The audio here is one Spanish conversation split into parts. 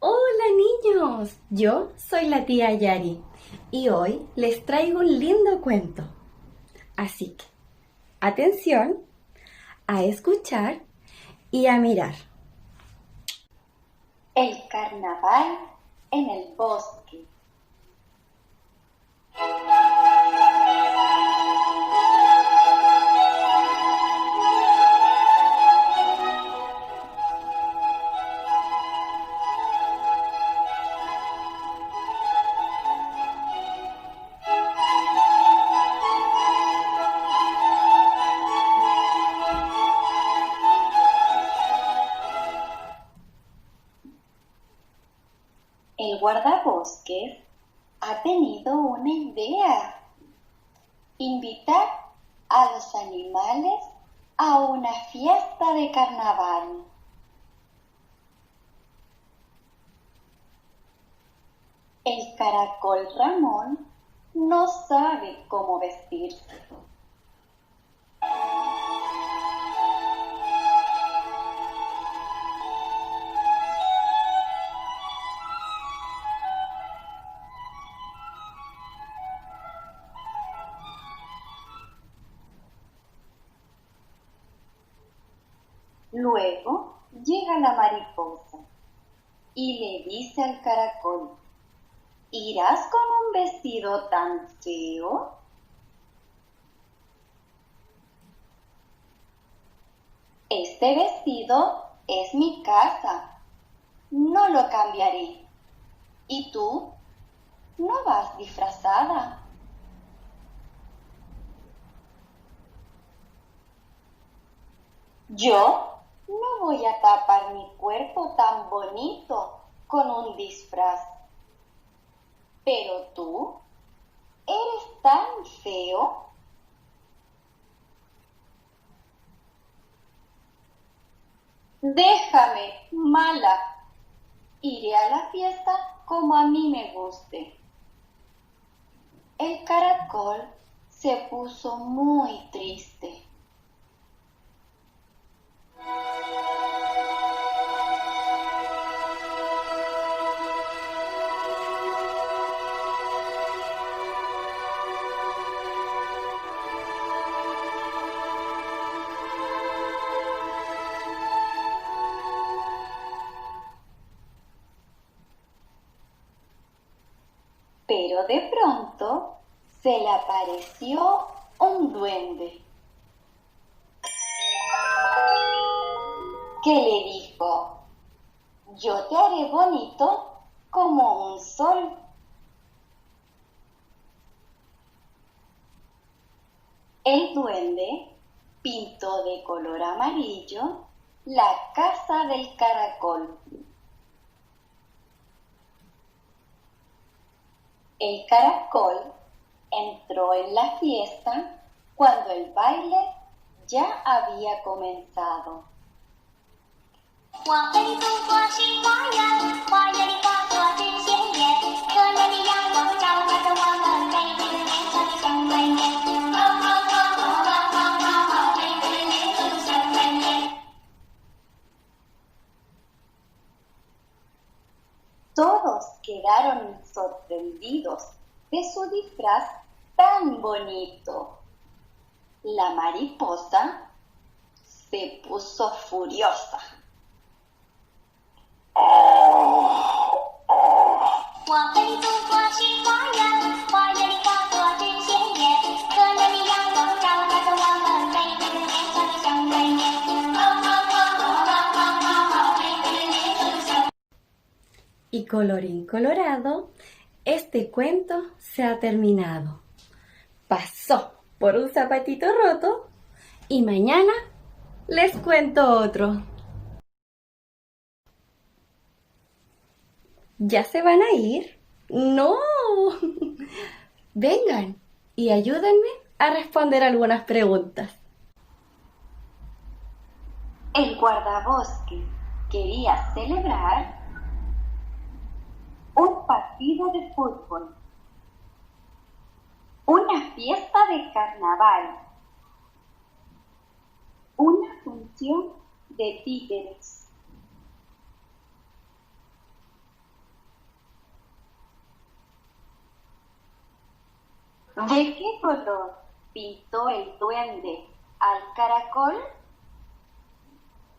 Hola niños, yo soy la tía Yari y hoy les traigo un lindo cuento. Así que, atención a escuchar y a mirar. El carnaval en el bosque. El guardabosques ha tenido una idea: invitar a los animales a una fiesta de carnaval. El caracol Ramón no sabe cómo vestirse. Luego llega la mariposa y le dice al caracol: ¿irás con un vestido tan feo? Este vestido es mi casa, no lo cambiaré. ¿Y tú? ¿No vas disfrazada? Yo no voy a tapar mi cuerpo tan bonito con un disfraz. Pero tú, ¿eres tan feo? Déjame, mala. Iré a la fiesta como a mí me guste. El caracol se puso muy triste. Pero de pronto se le apareció un duende que le dijo: yo te haré bonito como un sol. El duende pintó de color amarillo la casa del caracol. El caracol entró en la fiesta cuando el baile ya había comenzado. Todos quedaron sorprendidos de su disfraz tan bonito. La mariposa se puso furiosa. Y colorín colorado, este cuento se ha terminado. Pasó por un zapatito roto y mañana les cuento otro. ¿Ya se van a ir? ¡No! Vengan y ayúdenme a responder algunas preguntas. El guardabosques quería celebrar un partido de fútbol, una fiesta de carnaval, una función de títeres. ¿De qué color pintó el duende al caracol?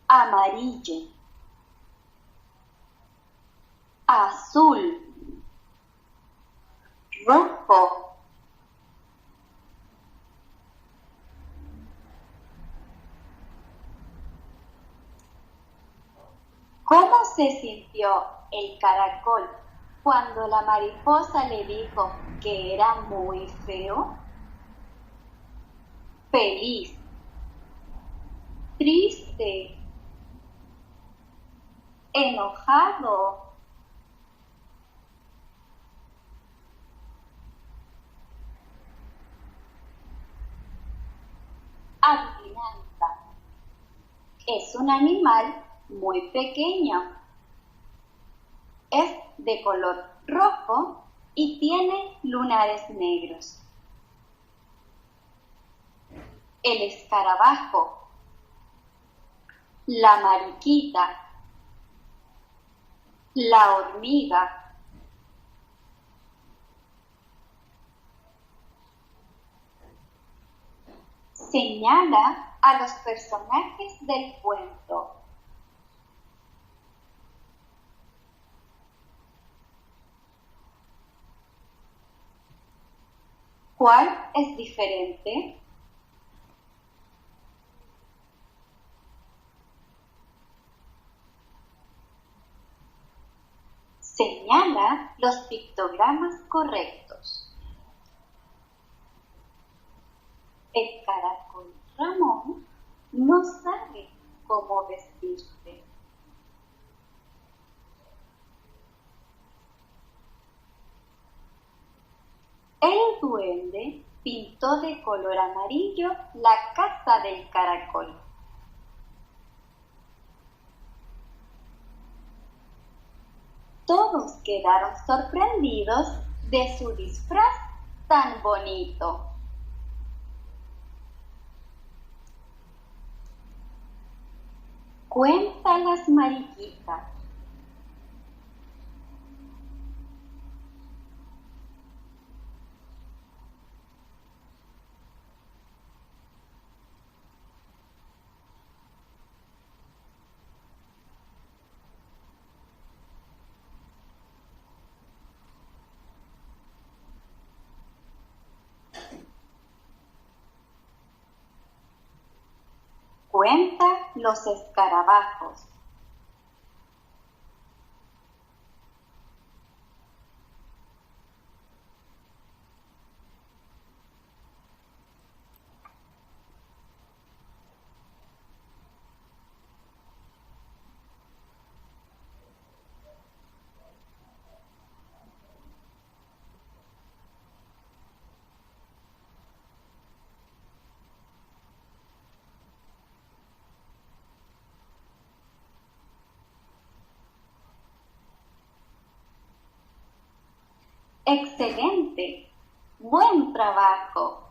Amarillo, azul, rojo. ¿Cómo se sintió el caracol cuando la mariposa le dijo que era muy feo? Feliz, triste, enojado. Adivinanza. Es un animal muy pequeño. Es de color rojo y tiene lunares negros. El escarabajo, la mariquita, la hormiga. Señala a los personajes del cuento. ¿Cuál es diferente? Señala los pictogramas correctos. El caracol Ramón no sabe cómo vestirse. El duende pintó de color amarillo la casa del caracol. Todos quedaron sorprendidos de su disfraz tan bonito. Cuenta las mariquitas. Cuenta los escarabajos. ¡Excelente! ¡Buen trabajo!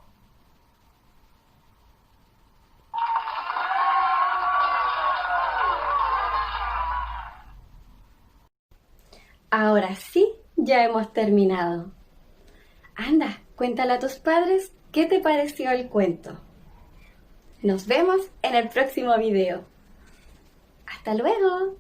Ahora sí, ya hemos terminado. Anda, cuéntale a tus padres qué te pareció el cuento. Nos vemos en el próximo video. ¡Hasta luego!